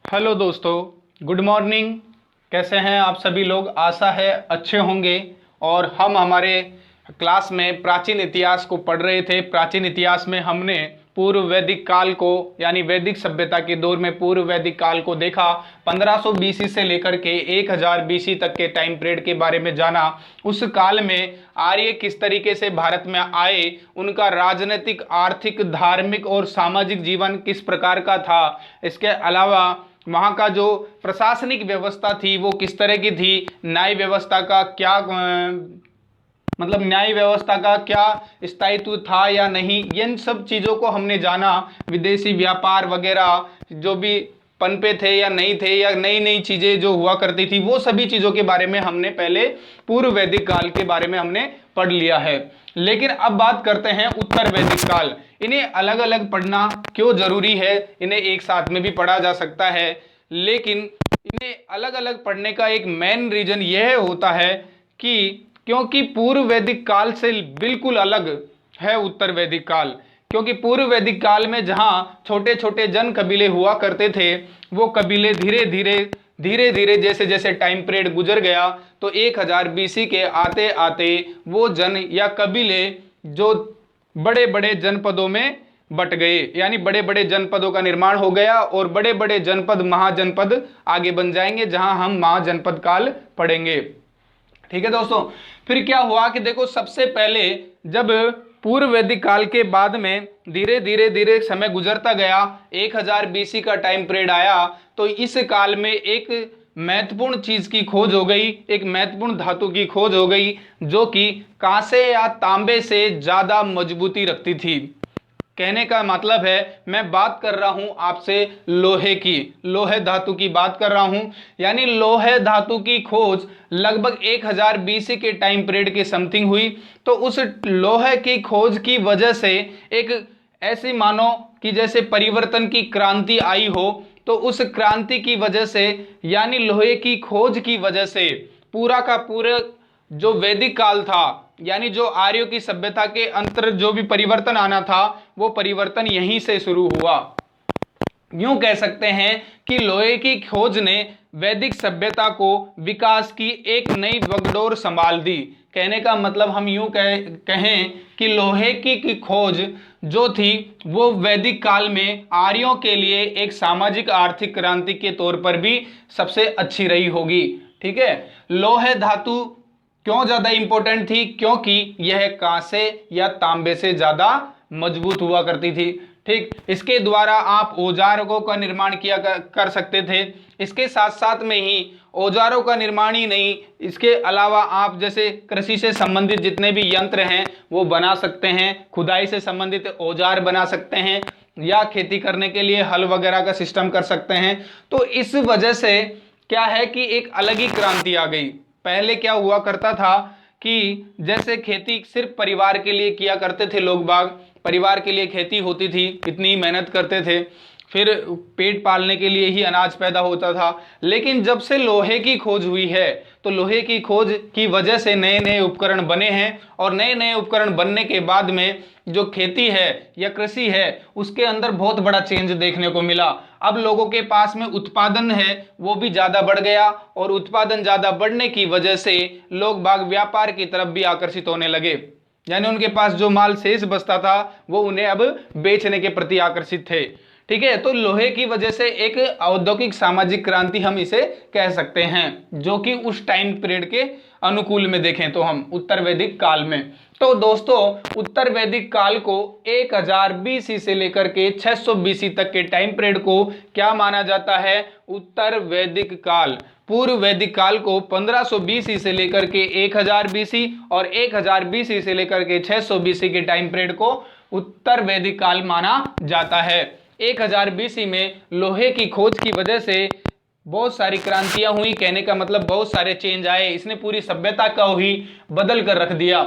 Hello दोस्तों, good morning. कैसे हैं आप सभी लोग? आशा है अच्छे होंगे। और हम हमारे क्लास में प्राचीन इतिहास को पढ़ रहे थे। प्राचीन इतिहास में हमने पूर्व वैदिक काल को यानी वैदिक सभ्यता के दौर में पूर्व वैदिक काल को देखा। 1500 बीसी से लेकर के 1000 बीसी तक के टाइम पीरियड के बारे में जाना। उस काल में आर्य किस तरीके से भारत में आए, उनका राजनीतिक, आर्थिक, धार्मिक और सामाजिक जीवन किस प्रकार का था। इसके अलावा वहाँ का जो प्रशासनिक व्यवस्था थी वो किस तरह की थी, न्याय व्यवस्था का क्या मतलब न्याय व्यवस्था का क्या स्थायित्व था या नहीं, इन सब चीज़ों को हमने जाना। विदेशी व्यापार वगैरह जो भी पनपे थे या नहीं थे, या नई नई चीज़ें जो हुआ करती थी, वो सभी चीज़ों के बारे में हमने पहले पूर्व वैदिक काल के बारे में हमने पढ़ लिया है। लेकिन अब बात करते हैं उत्तर वैदिक काल। इन्हें अलग अलग पढ़ना क्यों जरूरी है? इन्हें एक साथ में भी पढ़ा जा सकता है, लेकिन इन्हें अलग अलग पढ़ने का एक मेन रीजन यह होता है कि क्योंकि पूर्व वैदिक काल से बिल्कुल अलग है उत्तर वैदिक काल। क्योंकि पूर्व वैदिक काल में जहाँ छोटे छोटे जन कबीले हुआ करते थे, वो कबीले धीरे धीरे जैसे जैसे टाइम पीरियड गुजर गया तो 1000 बीसी के आते आते वो जन या कबीले जो बड़े बड़े जनपदों में बट गए, यानी बड़े बड़े जनपदों का निर्माण हो गया और बड़े बड़े जनपद महाजनपद आगे बन जाएंगे, जहां हम महाजनपद काल पढ़ेंगे। ठीक है दोस्तों, फिर क्या हुआ कि देखो, सबसे पहले जब पूर्व वैदिक काल के बाद में धीरे धीरे समय गुजरता गया, 1000 बीसी का टाइम पीरियड आया, तो इस काल में एक महत्वपूर्ण चीज की खोज हो गई, एक महत्वपूर्ण धातु की खोज हो गई जो कि कांसे या तांबे से ज्यादा मजबूती रखती थी। कहने का मतलब है, मैं बात कर रहा हूं आपसे लोहे की, लोहे धातु की बात कर रहा हूं। यानी लोहे धातु की खोज लगभग 1000 बीसी के टाइम पीरियड के समथिंग हुई। तो उस लोहे की खोज की वजह से एक ऐसी मानो कि जैसे परिवर्तन की क्रांति आई हो, तो उस क्रांति की वजह से यानी लोहे की खोज की वजह से पूरा का पूरा जो वैदिक काल था, यानी जो आर्यों की सभ्यता के अंतर जो भी परिवर्तन आना था, वो परिवर्तन यहीं से शुरू हुआ। यूं कह सकते हैं कि लोहे की खोज ने वैदिक सभ्यता को विकास की एक नई बागडोर संभाल दी। कहने का मतलब हम यूं कहें कि लोहे की खोज जो थी वो वैदिक काल में आर्यों के लिए एक सामाजिक आर्थिक क्रांति के तौर पर भी सबसे अच्छी रही होगी। ठीक है, लोहे धातु क्यों ज्यादा इंपॉर्टेंट थी? क्योंकि यह कांसे या तांबे से ज्यादा मजबूत हुआ करती थी। ठीक, इसके द्वारा आप औजारों का निर्माण किया कर सकते थे। इसके साथ साथ में ही औजारों का निर्माण ही नहीं, इसके अलावा आप जैसे कृषि से संबंधित जितने भी यंत्र हैं वो बना सकते हैं, खुदाई से संबंधित औजार बना सकते हैं, या खेती करने के लिए हल वगैरह का सिस्टम कर सकते हैं। तो इस वजह से क्या है कि एक अलग ही क्रांति आ गई। पहले क्या हुआ करता था कि जैसे खेती सिर्फ परिवार के लिए किया करते थे लोग बाग, परिवार के लिए खेती होती थी, इतनी मेहनत करते थे, फिर पेट पालने के लिए ही अनाज पैदा होता था। लेकिन जब से लोहे की खोज हुई है, तो लोहे की खोज की वजह से नए नए उपकरण बने हैं, और नए नए उपकरण बनने के बाद में जो खेती है या कृषि है उसके अंदर बहुत बड़ा चेंज देखने को मिला। अब लोगों के पास में उत्पादन है वो भी ज़्यादा बढ़ गया, और उत्पादन ज़्यादा बढ़ने की वजह से लोग बाग व्यापार की तरफ भी आकर्षित होने लगे। यानी उनके पास जो माल शेष बचता था वो उन्हें अब बेचने के प्रति आकर्षित थे। ठीक है, तो लोहे की वजह से एक औद्योगिक सामाजिक क्रांति हम इसे कह सकते हैं, जो कि उस टाइम पीरियड के अनुकूल में देखें तो हम उत्तर वैदिक काल में। तो दोस्तों, उत्तर वैदिक काल को 1000 बीसी से लेकर के 600 बीसी तक के टाइम पीरियड को क्या माना जाता है? उत्तर वैदिक काल। पूर्व वैदिक काल को 1500 बीसी से लेकर के 1000 बीसी और 1000 बीसी से लेकर के 600 बीसी के टाइम पीरियड को उत्तर वैदिक काल माना जाता है। 1000 बीसी में लोहे की खोज की वजह से बहुत सारी क्रांतियां हुई। कहने का मतलब बहुत सारे चेंज आए, इसने पूरी सभ्यता को ही बदल कर रख दिया।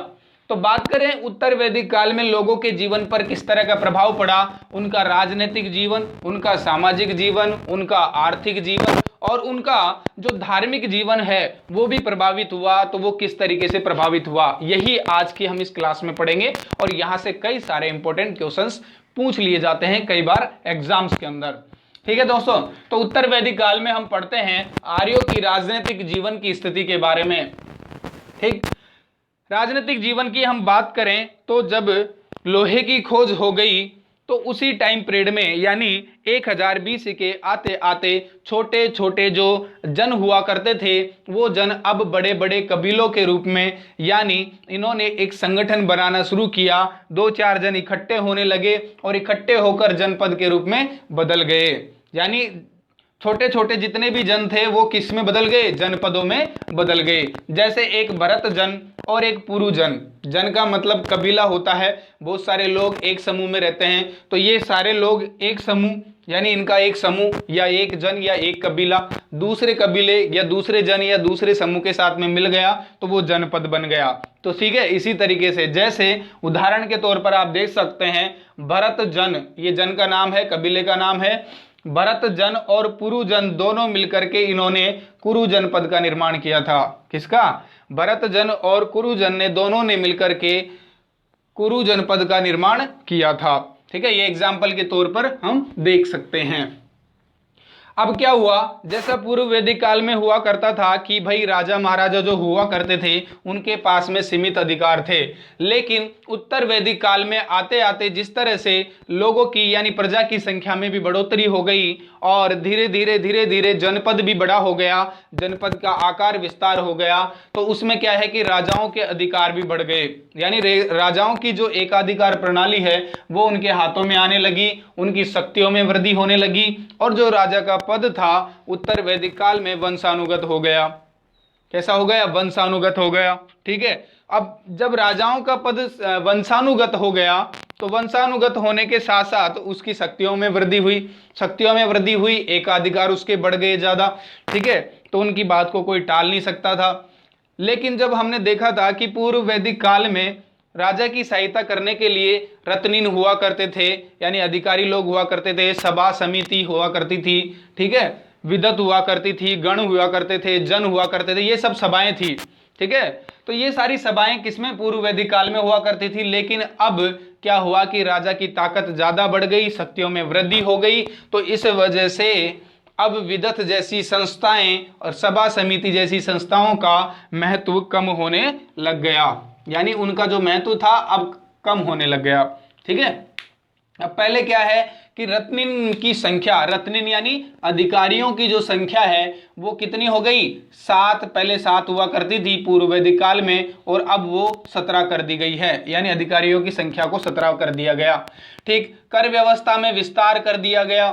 तो बात करें उत्तर वैदिक काल में लोगों के जीवन पर किस तरह का प्रभाव पड़ा, उनका राजनीतिक जीवन, उनका सामाजिक जीवन, उनका आर्थिक जीवन और उनका जो धार्मिक जीवन है वो भी प्रभावित हुआ। तो वो किस तरीके से प्रभावित हुआ, यही आज की हम इस क्लास में पढ़ेंगे। और यहाँ से कई सारे इंपॉर्टेंट क्वेश्चंस पूछ लिए जाते हैं कई बार एग्जाम्स के अंदर। ठीक है दोस्तों, तो उत्तर वैदिक काल में हम पढ़ते हैं आर्यों की राजनीतिक जीवन की स्थिति के बारे में। ठीक, राजनीतिक जीवन की हम बात करें तो जब लोहे की खोज हो गई तो उसी टाइम पीरियड में यानी 1000 BC के आते आते छोटे छोटे जो जन हुआ करते थे वो जन अब बड़े बड़े कबीलों के रूप में, यानी इन्होंने एक संगठन बनाना शुरू किया। 2-4 जन इकट्ठे होने लगे और इकट्ठे होकर जनपद के रूप में बदल गए। यानी छोटे छोटे जितने भी जन थे वो किस में बदल गए, जनपदों में बदल गए। जैसे एक भरत जन और एक पुरु जन। जन का मतलब कबीला होता है, बहुत सारे लोग एक समूह में रहते हैं, तो ये सारे लोग एक समूह, यानी इनका एक समूह या एक जन या एक कबीला दूसरे कबीले या दूसरे जन या दूसरे समूह के साथ में मिल गया तो वो जनपद बन गया। तो ठीक है, इसी तरीके से जैसे उदाहरण के तौर पर आप देख सकते हैं भरत जन, ये जन का नाम है, कबीले का नाम है। भरत जन और पुरु जन दोनों मिलकर के इन्होंने कुरु जनपद का निर्माण किया था। किसका? भरत जन और कुरु जन ने दोनों ने मिलकर के कुरु जनपद का निर्माण किया था। ठीक है, ये एग्जाम्पल के तौर पर हम देख सकते हैं। अब क्या हुआ, जैसा पूर्व वैदिक काल में हुआ करता था कि भाई राजा महाराजा जो हुआ करते थे उनके पास में सीमित अधिकार थे, लेकिन उत्तर वैदिक काल में आते आते जिस तरह से लोगों की यानी प्रजा की संख्या में भी बढ़ोतरी हो गई और धीरे धीरे जनपद भी बड़ा हो गया, जनपद का आकार विस्तार हो गया, तो उसमें क्या है कि राजाओं के अधिकार भी बढ़ गए। यानी राजाओं की जो एकाधिकार प्रणाली है वो उनके हाथों में आने लगी, उनकी शक्तियों में वृद्धि होने लगी और जो राजा का पद था उत्तर वैदिक काल में वंशानुगत हो गया। कैसा हो गया? वंशानुगत हो गया। ठीक है, अब जब राजाओं का पद वंशानुगत हो गया तो वंशानुगत होने के साथ साथ उसकी शक्तियों में वृद्धि हुई, एकाधिकार उसके बढ़ गए ज्यादा। ठीक है, तो उनकी बात को कोई टाल नहीं सकता था। लेकिन जब हमने देखा था कि पूर्व वैदिक काल में राजा की सहायता करने के लिए रत्निन हुआ करते थे, यानी अधिकारी लोग हुआ करते थे, सभा समिति हुआ करती थी, ठीक है, विदत हुआ करती थी, गण हुआ करते थे, जन हुआ करते थे, ये सब सभाएं थी। ठीक है, तो ये सारी सभाएं किसमें? पूर्व वैदिक काल में हुआ करती थी। लेकिन अब क्या हुआ कि राजा की ताकत ज्यादा बढ़ गई, शक्तियों में वृद्धि हो गई, तो इस वजह से अब विदत जैसी संस्थाएं और सभा समिति जैसी संस्थाओं का महत्व कम होने लग गया, यानी उनका जो महत्व था अब कम होने लग गया। ठीक है, अब पहले क्या है कि रत्निन की संख्या, रत्निन यानी अधिकारियों की जो संख्या है वो कितनी हो गई? 7। पहले 7 हुआ करती थी पूर्व वैदिक काल में और अब वो 17 कर दी गई है, यानी अधिकारियों की संख्या को 17 कर दिया गया। ठीक, कर व्यवस्था में विस्तार कर दिया गया।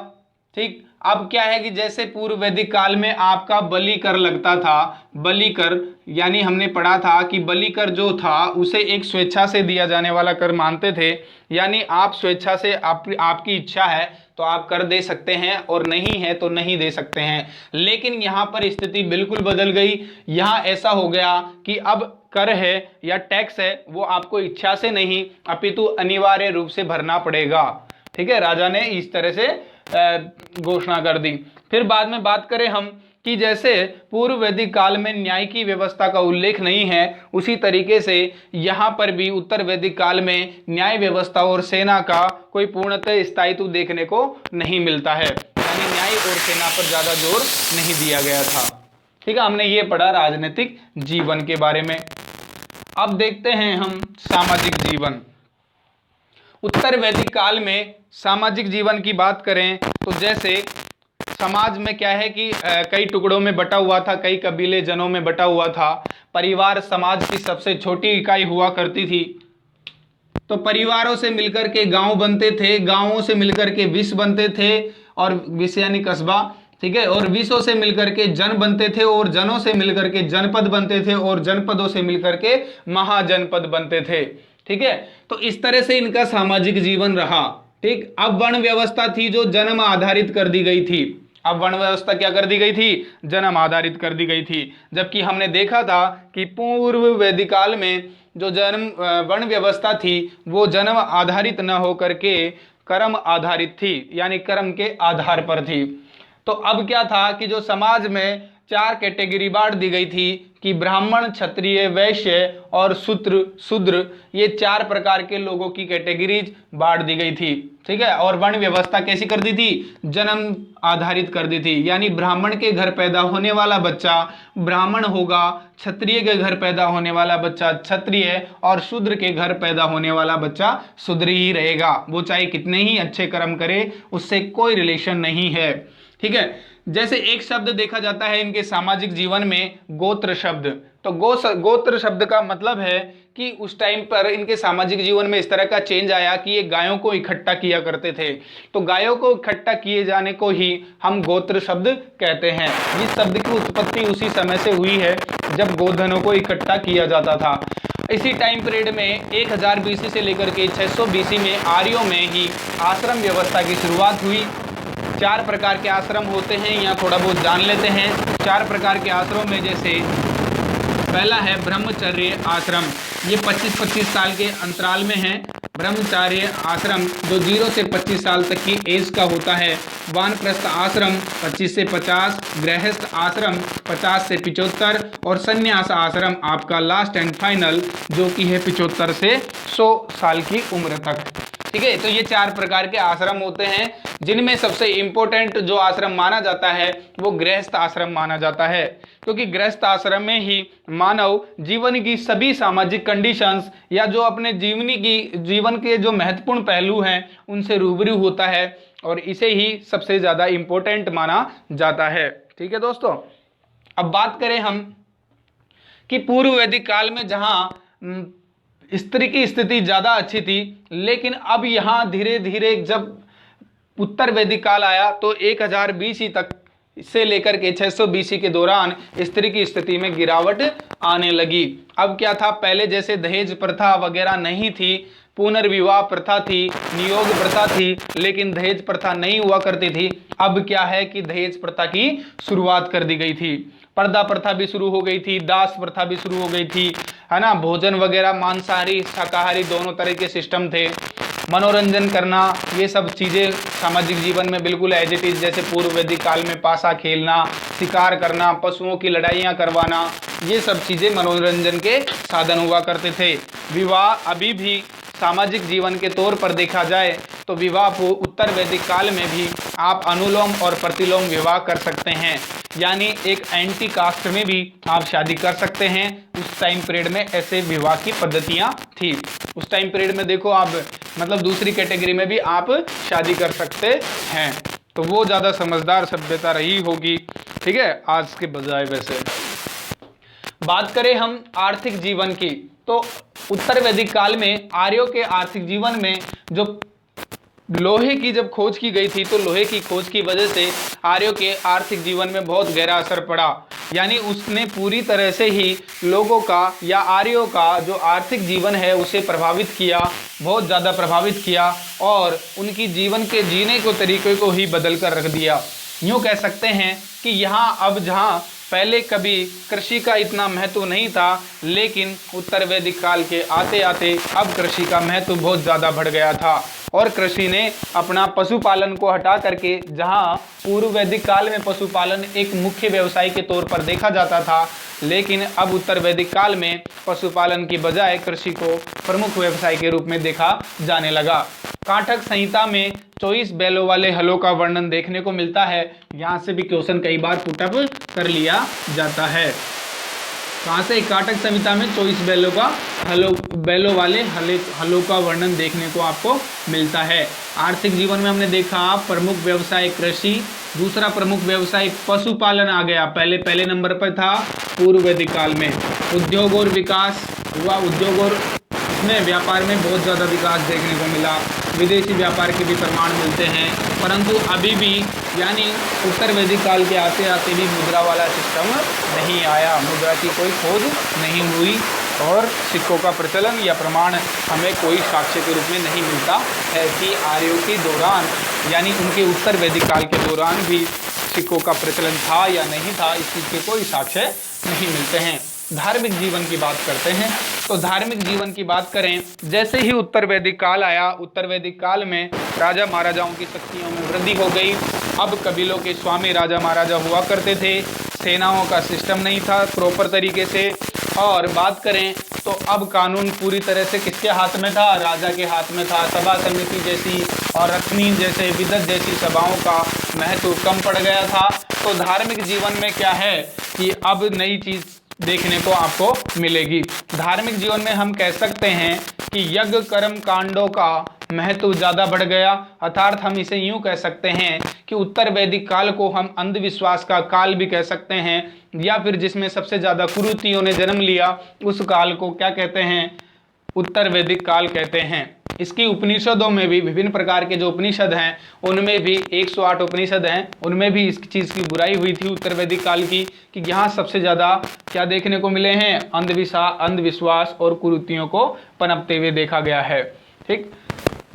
ठीक, अब क्या है कि जैसे पूर्व वैदिक काल में आपका बलि कर लगता था, बलि कर यानी हमने पढ़ा था कि बलि कर जो था उसे एक स्वेच्छा से दिया जाने वाला कर मानते थे, यानी आप स्वेच्छा से आपकी इच्छा है तो आप कर दे सकते हैं और नहीं है तो नहीं दे सकते हैं। लेकिन यहाँ पर स्थिति बिल्कुल बदल गई, यहाँ ऐसा हो गया कि अब कर है या टैक्स है वो आपको इच्छा से नहीं अपितु अनिवार्य रूप से भरना पड़ेगा। ठीक है, राजा ने इस तरह से घोषणा कर दी। फिर बाद में बात करें हम कि जैसे पूर्व वैदिक काल में न्याय की व्यवस्था का उल्लेख नहीं है, उसी तरीके से यहाँ पर भी उत्तर वैदिक काल में न्याय व्यवस्था और सेना का कोई पूर्णतः स्थायित्व देखने को नहीं मिलता है, यानी न्याय और सेना पर ज्यादा जोर नहीं दिया गया था। ठीक है, हमने ये पढ़ा राजनीतिक जीवन के बारे में। अब देखते हैं हम सामाजिक जीवन। उत्तर वैदिक काल में सामाजिक जीवन की बात करें तो जैसे समाज में क्या है कि कई टुकड़ों में बटा हुआ था, कई कबीले जनों में बटा हुआ था। परिवार समाज की सबसे छोटी इकाई हुआ करती थी, तो परिवारों से मिलकर के गांव बनते थे, गांवों से मिलकर के विश्व बनते थे और विश्व यानी कस्बा। ठीक है, और विश्व से मिलकर के जन बनते थे और जनों से मिलकर के जनपद बनते थे और जनपदों से मिलकर के महाजनपद बनते थे। ठीक है, तो इस तरह से इनका सामाजिक जीवन रहा। ठीक, अब वर्ण व्यवस्था थी जो जन्म आधारित कर दी गई थी। अब वर्ण व्यवस्था क्या कर दी गई थी? जन्म आधारित कर दी गई थी। जबकि हमने देखा था कि पूर्व वैदिक काल में जो जन्म वर्ण व्यवस्था थी वो जन्म आधारित न होकर के कर्म आधारित थी, यानी कर्म के आधार पर थी। तो अब क्या था कि जो समाज में चार कैटेगरी बांट दी गई थी कि ब्राह्मण, क्षत्रिय, वैश्य और शूद्र, ये चार प्रकार के लोगों की कैटेगरीज बांट दी गई थी। ठीक है, और वर्ण व्यवस्था कैसी कर दी थी? जन्म आधारित कर दी थी, यानी ब्राह्मण के घर पैदा होने वाला बच्चा ब्राह्मण होगा, क्षत्रिय के घर पैदा होने वाला बच्चा क्षत्रिय, और शूद्र के घर पैदा होने वाला बच्चा शूद्र ही रहेगा। वो चाहे कितने ही अच्छे कर्म करे, उससे कोई रिलेशन नहीं है। ठीक है, जैसे एक शब्द देखा जाता है इनके सामाजिक जीवन में, गोत्र शब्द। तो गोत्र शब्द का मतलब है कि उस टाइम पर इनके सामाजिक जीवन में इस तरह का चेंज आया कि ये गायों को इकट्ठा किया करते थे। तो गायों को इकट्ठा किए जाने को ही हम गोत्र शब्द कहते हैं। इस शब्द की उत्पत्ति उसी समय से हुई है जब गोधनों को इकट्ठा किया जाता था। इसी टाइम पीरियड में 1000 बीसी से लेकर के 600 बीसी में आर्यों में ही आश्रम व्यवस्था की शुरुआत हुई। चार प्रकार के आश्रम होते हैं, यहाँ थोड़ा बहुत जान लेते हैं। चार प्रकार के आश्रम में जैसे पहला है ब्रह्मचर्य आश्रम, ये 25-25 साल के अंतराल में है। ब्रह्मचार्य आश्रम जो 0 से 25 साल तक की एज का होता है। वानप्रस्थ आश्रम 25 से 50, गृहस्थ आश्रम 50 से 75 और संन्यास आश्रम आपका लास्ट एंड फाइनल जो कि है 75 से 100 साल की उम्र तक। ठीक है, तो ये चार प्रकार के आश्रम होते हैं, जिनमें सबसे इंपॉर्टेंट जो आश्रम माना जाता है वो गृहस्थ आश्रम माना जाता है, क्योंकि गृहस्थ आश्रम में ही मानव जीवन की सभी सामाजिक कंडीशंस या जो अपने जीवन के जो महत्वपूर्ण पहलू हैं उनसे रूबरू होता है, और इसे ही सबसे ज़्यादा इम्पोर्टेंट माना जाता है। ठीक है दोस्तों, अब बात करें हम कि पूर्व वैदिक काल में जहाँ स्त्री की स्थिति ज़्यादा अच्छी थी, लेकिन अब यहाँ धीरे धीरे जब उत्तर वैदिक काल आया तो 1000 बीसी तक से लेकर के 600 बीसी के दौरान स्त्री की स्थिति में गिरावट आने लगी। अब क्या था, पहले जैसे दहेज प्रथा वगैरह नहीं थी, पुनर्विवाह प्रथा थी, नियोग प्रथा थी, लेकिन दहेज प्रथा नहीं हुआ करती थी। अब क्या है कि दहेज प्रथा की शुरुआत कर दी गई थी, पर्दा प्रथा भी शुरू हो गई थी, दास प्रथा भी शुरू हो गई थी, है ना। भोजन वगैरह मांसाहारी शाकाहारी दोनों तरह के सिस्टम थे। मनोरंजन करना, ये सब चीज़ें सामाजिक जीवन में बिल्कुल एज इट इज जैसे पूर्व वैदिक काल में पासा खेलना, शिकार करना, पशुओं की लड़ाइयाँ करवाना, ये सब चीज़ें मनोरंजन के साधन हुआ करते थे। विवाह अभी भी सामाजिक जीवन के तौर पर देखा जाए तो विवाह को उत्तर वैदिक काल में भी आप अनुलोम और प्रतिलोम विवाह कर सकते हैं, यानी एक एंटी कास्ट में भी आप शादी कर सकते हैं। उस टाइम पीरियड में ऐसे विवाह की पद्धतियां थी। उस टाइम पीरियड में देखो आप, मतलब दूसरी कैटेगरी में भी आप शादी कर सकते हैं, तो वो ज़्यादा समझदार सभ्यता रही होगी। ठीक है, आज के बजाय। वैसे बात करें हम आर्थिक जीवन की, तो उत्तर वैदिक काल में आर्यों के आर्थिक जीवन में जो लोहे की जब खोज की गई थी, तो लोहे की खोज की वजह से आर्यों के आर्थिक जीवन में बहुत गहरा असर पड़ा, यानी उसने पूरी तरह से ही लोगों का या आर्यों का जो आर्थिक जीवन है उसे प्रभावित किया, बहुत ज़्यादा प्रभावित किया, और उनकी जीवन के जीने को तरीके को ही बदल कर रख दिया। यूँ कह सकते हैं कि यहाँ अब जहाँ पहले कभी कृषि का इतना महत्व नहीं था, लेकिन उत्तर वैदिक काल के आते आते अब कृषि का महत्व बहुत ज़्यादा बढ़ गया था, और कृषि ने अपना पशुपालन को हटा करके, जहाँ पूर्व वैदिक काल में पशुपालन एक मुख्य व्यवसाय के तौर पर देखा जाता था, लेकिन अब उत्तर वैदिक काल में पशुपालन की बजाय कृषि को प्रमुख व्यवसाय के रूप में देखा जाने लगा। काठक संहिता में 24 बैलों वाले हलों का वर्णन देखने को मिलता है। यहाँ से भी क्वेश्चन कई बार पुटअप कर लिया जाता है। कहाँ से? काठक संहिता में 24 बैलों वाले हलों का वर्णन देखने को आपको मिलता है। आर्थिक जीवन में हमने देखा प्रमुख व्यवसाय कृषि, दूसरा प्रमुख व्यवसाय पशुपालन आ गया, पहले नंबर पर था पूर्व वैदिक काल में। उद्योग और विकास हुआ, उद्योग और इसमें व्यापार में बहुत ज़्यादा विकास देखने को मिला। विदेशी व्यापार के भी प्रमाण मिलते हैं, परंतु अभी भी यानी उत्तर वैदिक काल के आते आते भी मुद्रा वाला सिस्टम नहीं आया, मुद्रा की कोई खोज नहीं हुई, और सिक्कों का प्रचलन या प्रमाण हमें कोई साक्ष्य के रूप में नहीं मिलता है कि आर्यों के दौरान यानी उनके उत्तर वैदिक काल के दौरान भी सिक्कों का प्रचलन था या नहीं था, इस चीज़ के कोई साक्ष्य नहीं मिलते हैं। धार्मिक जीवन की बात करते हैं, तो धार्मिक जीवन की बात करें, जैसे ही उत्तर वैदिक काल आया, उत्तर वैदिक काल में राजा महाराजाओं की शक्तियों में वृद्धि हो गई। अब कबीलों के स्वामी राजा महाराजा हुआ करते थे, सेनाओं का सिस्टम नहीं था प्रॉपर तरीके से। और बात करें तो अब कानून पूरी तरह से किसके हाथ में था? राजा के हाथ में था। सभा समिति जैसी और रत्नी जैसे विदत जैसी सभाओं का महत्व कम पड़ गया था। तो धार्मिक जीवन में क्या है कि अब नई चीज देखने को आपको मिलेगी। धार्मिक जीवन में हम कह सकते हैं कि यज्ञ कर्म कांडों का महत्व ज़्यादा बढ़ गया। अर्थात हम इसे यूं कह सकते हैं कि उत्तर वैदिक काल को हम अंधविश्वास का काल भी कह सकते हैं, या फिर जिसमें सबसे ज़्यादा कुरीतियों ने जन्म लिया उस काल को क्या कहते हैं? उत्तर वैदिक काल कहते हैं। इसकी उपनिषदों में भी विभिन्न प्रकार के जो उपनिषद हैं उनमें भी 108 उपनिषद हैं, उनमें भी इस चीज़ की बुराई हुई थी उत्तर वैदिक काल की, कि यहाँ सबसे ज़्यादा क्या देखने को मिले हैं? अंधविश्वास और कुरीतियों को पनपते हुए देखा गया है। ठीक,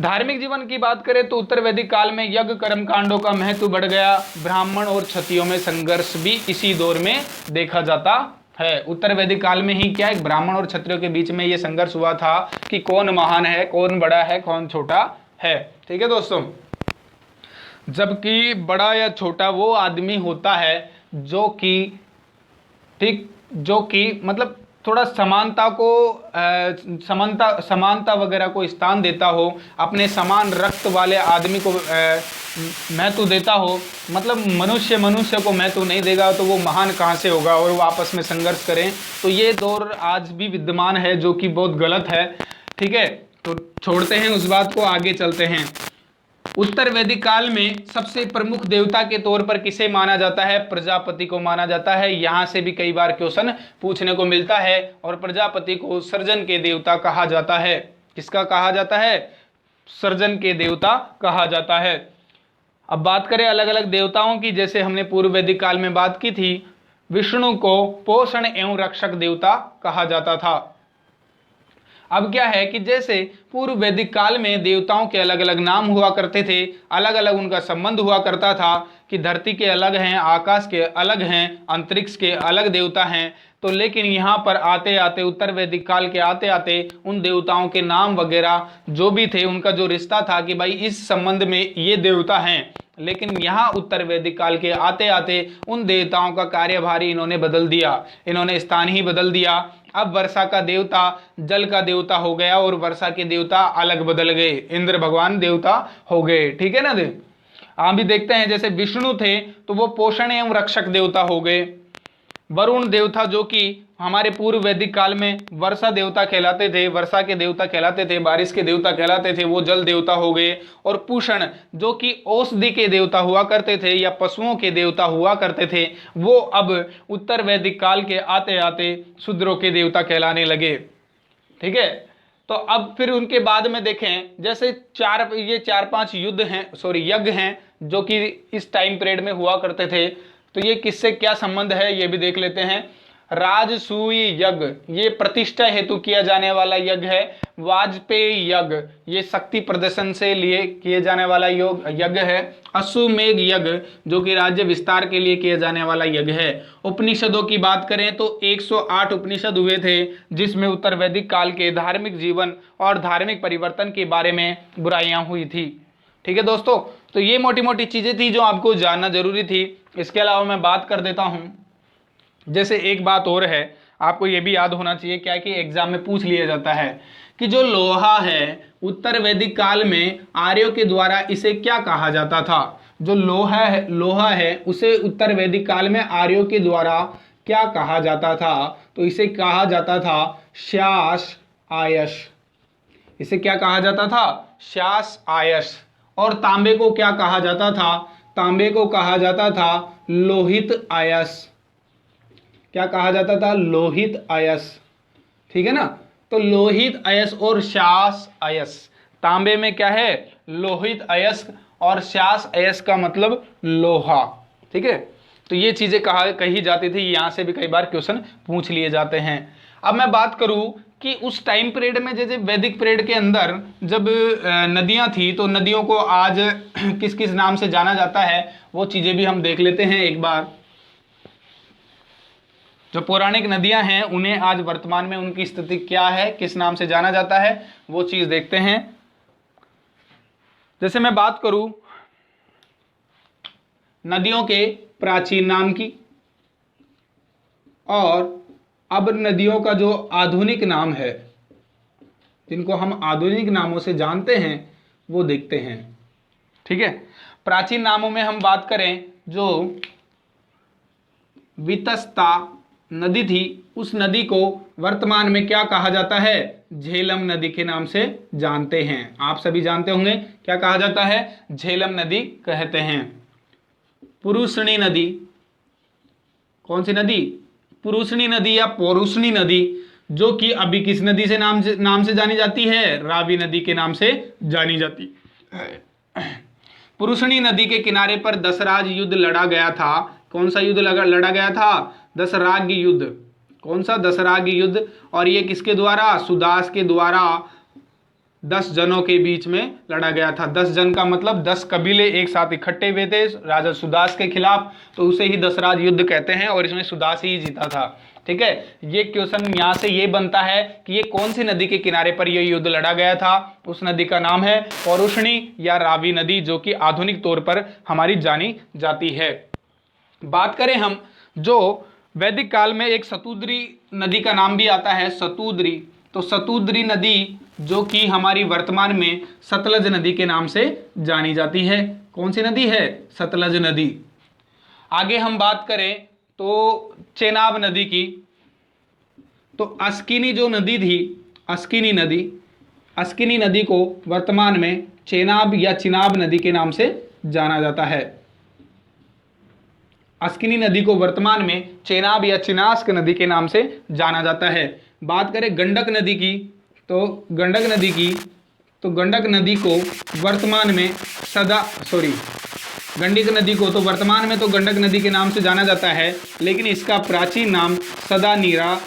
धार्मिक जीवन की बात करें तो उत्तर वैदिक काल में यज्ञ कर्म कांडों का महत्व बढ़ गया। ब्राह्मण और क्षत्रियों में संघर्ष भी इसी दौर में देखा जाता है। उत्तर वैदिक काल में ही क्या ब्राह्मण और क्षत्रियों के बीच में ये संघर्ष हुआ था कि कौन महान है, कौन बड़ा है, कौन छोटा है। ठीक है दोस्तों, जबकि बड़ा या छोटा वो आदमी होता है जो कि मतलब थोड़ा समानता को समानता वगैरह को स्थान देता हो, अपने समान रक्त वाले आदमी को महत्व देता हो। मतलब मनुष्य को महत्व नहीं देगा तो वो महान कहाँ से होगा, और वो आपस में संघर्ष करें। तो ये दौर आज भी विद्यमान है जो कि बहुत गलत है। ठीक है, तो छोड़ते हैं उस बात को, आगे चलते हैं। उत्तर वैदिक काल में सबसे प्रमुख देवता के तौर पर किसे माना जाता है? प्रजापति को माना जाता है। यहाँ से भी कई बार क्वेश्चन पूछने को मिलता है। और प्रजापति को सर्जन के देवता कहा जाता है। किसका कहा जाता है? सर्जन के देवता कहा जाता है। अब बात करें अलग अलग देवताओं की, जैसे हमने पूर्व वैदिक काल में बात की थी, विष्णु को पोषण एवं रक्षक देवता कहा जाता था। अब क्या है कि जैसे पूर्व वैदिक काल में देवताओं के अलग अलग नाम हुआ करते थे, अलग अलग उनका संबंध हुआ करता था कि धरती के अलग हैं, आकाश के अलग हैं, अंतरिक्ष के अलग देवता हैं। तो लेकिन यहाँ पर आते आते उत्तर वैदिक काल के आते आते उन देवताओं के नाम वगैरह जो भी थे उनका जो रिश्ता था कि भाई इस संबंध में ये देवता हैं, लेकिन यहाँ उत्तर वैदिक काल के आते आते उन देवताओं का कार्यभार इन्होंने बदल दिया, इन्होंने स्थान ही बदल दिया। अब वर्षा का देवता जल का देवता हो गया और वर्षा के देवता अलग बदल गए, इंद्र भगवान देवता हो गए। ठीक है ना। हम भी देखते हैं जैसे विष्णु थे तो वो पोषण एवं रक्षक देवता हो गए। वरुण देवता जो कि हमारे पूर्व वैदिक काल में वर्षा देवता कहलाते थे, वर्षा के देवता कहलाते थे, बारिश के देवता कहलाते थे, वो जल देवता हो गए। और पूषण जो कि औषधि के देवता हुआ करते थे या पशुओं के देवता हुआ करते थे, वो अब उत्तर वैदिक काल के आते आते शूद्रों के देवता कहलाने लगे। ठीक है, तो अब फिर उनके बाद में देखें जैसे ये चार पांच यज्ञ हैं जो कि इस टाइम पीरियड में हुआ करते थे। तो ये किससे क्या संबंध है ये भी देख लेते हैं। राजसूय यज्ञ ये प्रतिष्ठा हेतु किया जाने वाला यज्ञ है। वाजपेयी यज्ञ ये शक्ति प्रदर्शन से लिए किए जाने वाला यज्ञ है। अश्वमेध यज्ञ जो कि राज्य विस्तार के लिए किया जाने वाला यज्ञ है। उपनिषदों की बात करें तो 108 उपनिषद हुए थे जिसमें उत्तर वैदिक काल के धार्मिक जीवन और धार्मिक परिवर्तन के बारे में बुराइयां हुई थी। ठीक है दोस्तों, तो ये मोटी मोटी चीजें थी जो आपको जानना जरूरी थी। इसके अलावा मैं बात कर देता हूं, जैसे एक बात और है आपको ये भी याद होना चाहिए, क्या कि एग्जाम में पूछ लिया जाता है कि जो लोहा है उत्तर वैदिक काल में आर्यों के द्वारा इसे क्या कहा जाता था। जो लोहा है उसे उत्तर वैदिक काल में आर्यों के द्वारा क्या कहा जाता था? तो इसे कहा जाता था श्यास आयस। इसे क्या कहा जाता था? श्यास आयस। और तांबे को क्या कहा जाता था? तांबे को कहा जाता था लोहित आयस। क्या कहा जाता था? लोहित आयस। ठीक है ना। तो लोहित अयस और श्यास अयस, तांबे में क्या है? लोहित अयस, और श्यास अयस का मतलब लोहा। ठीक है, तो ये चीजें कही जाती थी। यहां से भी कई बार क्वेश्चन पूछ लिए जाते हैं। अब मैं बात करूं कि उस टाइम पीरियड में जैसे वैदिक पीरियड के अंदर जब नदियां थी तो नदियों को आज किस किस नाम से जाना जाता है वो चीजें भी हम देख लेते हैं एक बार। जो पौराणिक नदियां हैं उन्हें आज वर्तमान में उनकी स्थिति क्या है, किस नाम से जाना जाता है, वो चीज देखते हैं। जैसे मैं बात करूं नदियों के प्राचीन नाम की, और अब नदियों का जो आधुनिक नाम है, जिनको हम आधुनिक नामों से जानते हैं, वो देखते हैं। ठीक है, प्राचीन नामों में हम बात करें, जो वितस्ता नदी थी, उस नदी को वर्तमान में क्या कहा जाता है? झेलम नदी के नाम से जानते हैं। आप सभी जानते होंगे क्या कहा जाता है? झेलम नदी कहते हैं। पुरुषनी नदी, कौन सी नदी? पुरुषनी नदी या पौरुषनी नदी, जो कि अभी किस नदी से नाम से जानी जाती है? रावी नदी के नाम से जानी जाती है। पुरुषनी नदी के किनारे पर दसराज युद्ध लड़ा गया था। कौन सा युद्ध लड़ा गया था? दसराग युद्ध। कौन सा? दसराग युद्ध। और ये किसके द्वारा? सुदास के द्वारा 10 जनों के बीच में लड़ा गया था। 10 जन का मतलब 10 कबीले एक साथ इकट्ठे हुए थे राजा सुदास के खिलाफ, तो उसे ही दसराज युद्ध कहते हैं और इसमें सुदास ही जीता था। ठीक है, ये क्वेश्चन यहाँ से ये बनता है कि ये कौन सी नदी के किनारे पर ये युद्ध लड़ा गया था? उस नदी का नाम है पौरुषणी या रावी नदी, जो कि आधुनिक तौर पर हमारी जानी जाती है। बात करें हम, जो वैदिक काल में एक सतुद्री नदी का नाम भी आता है, सतुद्री। तो सतुद्री नदी जो कि हमारी वर्तमान में सतलज नदी के नाम से जानी जाती है। कौन सी नदी है? सतलज नदी। आगे हम बात करें तो चेनाब नदी की, तो अस्किनी जो नदी थी, अस्किनी नदी को वर्तमान में चेनाब या चिनाब नदी के नाम से जाना जाता है। अस्किनी नदी को वर्तमान में चेनाब या चिनास्क नदी के नाम से जाना जाता है। बात करें गंडक नदी की, तो गंडक नदी को वर्तमान में गंडक नदी को तो वर्तमान में तो गंडक नदी के नाम से जाना जाता है, लेकिन इसका प्राचीन नाम सदा नीरा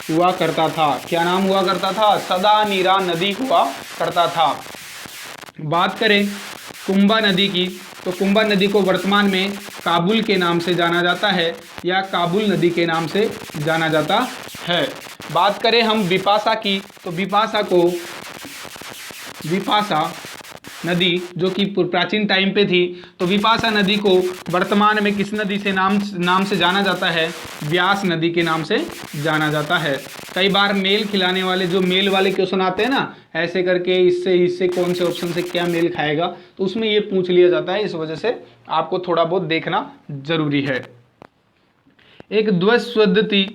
हुआ करता था। क्या नाम हुआ करता था? सदा नीरा नदी हुआ करता था। बात करें कुंभा नदी की, तो कुंभा नदी को वर्तमान में काबुल के नाम से जाना जाता है या काबुल नदी के नाम से जाना जाता है। बात करें हम बिपाशा की, तो विपाशा नदी जो कि प्राचीन टाइम पे थी, तो विपाशा नदी को वर्तमान में किस नदी से नाम से जाना जाता है? व्यास नदी के नाम से जाना जाता है। कई बार मेल खिलाने वाले जो मेल वाले क्वेश्चन आते हैं ना, ऐसे करके इससे कौन से ऑप्शन से क्या मेल खाएगा, तो उसमें ये पूछ लिया जाता है। इस वजह से आपको थोड़ा बहुत देखना जरूरी है। एक द्वैसद्वती,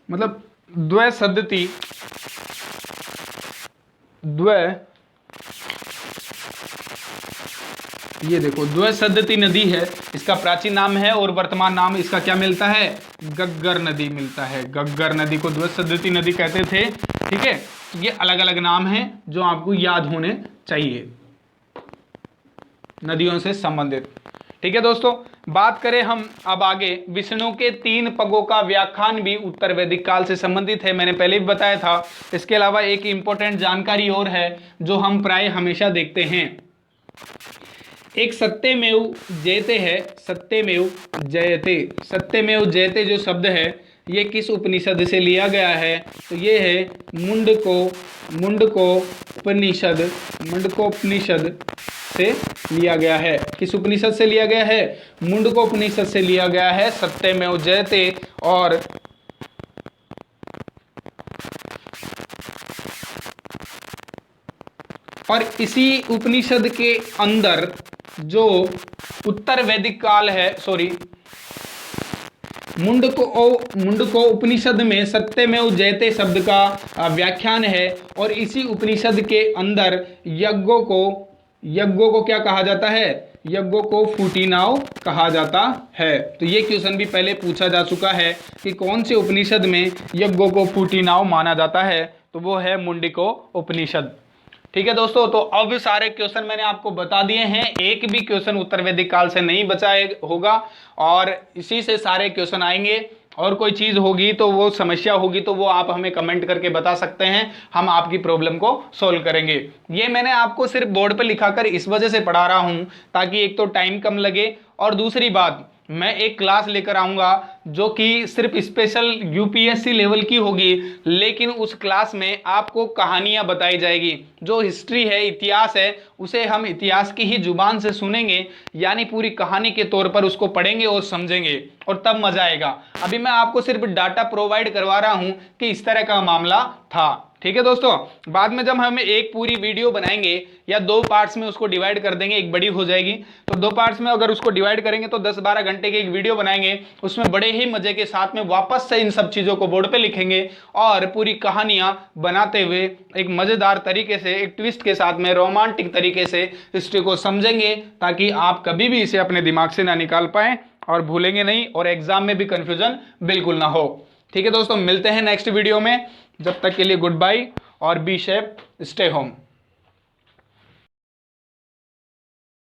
मतलब द्वैसद्वती, ये देखो द्वैसद्वती नदी है, इसका प्राचीन नाम है और वर्तमान नाम इसका क्या मिलता है? गग्गर नदी मिलता है। गग्गर नदी को द्वैसद्वती नदी कहते थे। ठीक है, ये अलग अलग नाम हैं जो आपको याद होने चाहिए नदियों से संबंधित। ठीक है दोस्तों, बात करें हम अब आगे, विष्णु के 3 पगों का व्याख्यान भी उत्तर वैदिक काल से संबंधित है। मैंने पहले भी बताया था। इसके अलावा एक इंपॉर्टेंट जानकारी और है जो हम प्राय हमेशा देखते हैं। एक सत्यमेव जयते है, सत्यमेव जयते जो शब्द है, ये किस उपनिषद से लिया गया है? तो ये है मुंडकोपनिषद से लिया गया है। किस उपनिषद से लिया गया है? मुंडकोपनिषद से लिया गया है सत्यमेव जयते। और इसी उपनिषद के अंदर जो उत्तर वैदिक काल है, मुंडको उपनिषद में सत्यमेव जयते शब्द का व्याख्यान है। और इसी उपनिषद के अंदर यज्ञों को क्या कहा जाता है? यज्ञों को फूटीनाव कहा जाता है। तो ये क्वेश्चन भी पहले पूछा जा चुका है कि कौन से उपनिषद में यज्ञों को फूटीनाव माना जाता है? तो वो है मुंडको उपनिषद। ठीक है दोस्तों, तो अब सारे क्वेश्चन मैंने आपको बता दिए हैं। एक भी क्वेश्चन उत्तर वैदिक काल से नहीं बचा होगा और इसी से सारे क्वेश्चन आएंगे। और कोई चीज़ होगी तो वो समस्या होगी तो वो आप हमें कमेंट करके बता सकते हैं, हम आपकी प्रॉब्लम को सॉल्व करेंगे। ये मैंने आपको सिर्फ बोर्ड पर लिखाकर इस वजह से पढ़ा रहा हूँ ताकि एक तो टाइम कम लगे और दूसरी बात मैं एक क्लास लेकर आऊंगा जो कि सिर्फ स्पेशल यूपीएससी लेवल की होगी, लेकिन उस क्लास में आपको कहानियां बताई जाएगी। जो हिस्ट्री है, इतिहास है, उसे हम इतिहास की ही जुबान से सुनेंगे, यानी पूरी कहानी के तौर पर उसको पढ़ेंगे और समझेंगे, और तब मजा आएगा। अभी मैं आपको सिर्फ डाटा प्रोवाइड करवा रहा हूं कि इस तरह का मामला था। ठीक है दोस्तों, बाद में जब हम एक पूरी वीडियो बनाएंगे या 2 पार्ट्स में उसको डिवाइड कर देंगे, एक बड़ी हो जाएगी, तो 2 पार्ट्स में अगर उसको डिवाइड करेंगे तो 10-12 घंटे की एक वीडियो बनाएंगे। उसमें बड़े ही मजे के साथ में वापस से इन सब चीजों को बोर्ड पे लिखेंगे और पूरी कहानियां बनाते हुए एक मजेदार तरीके से, एक ट्विस्ट के साथ में, रोमांटिक तरीके से हिस्ट्री को समझेंगे, ताकि आप कभी भी इसे अपने दिमाग से ना निकाल पाए और भूलेंगे नहीं, और एग्जाम में भी कंफ्यूजन बिल्कुल ना हो। ठीक है दोस्तों, मिलते हैं नेक्स्ट वीडियो में। जब तक के लिए गुड बाय और बी सेफ, स्टे होम।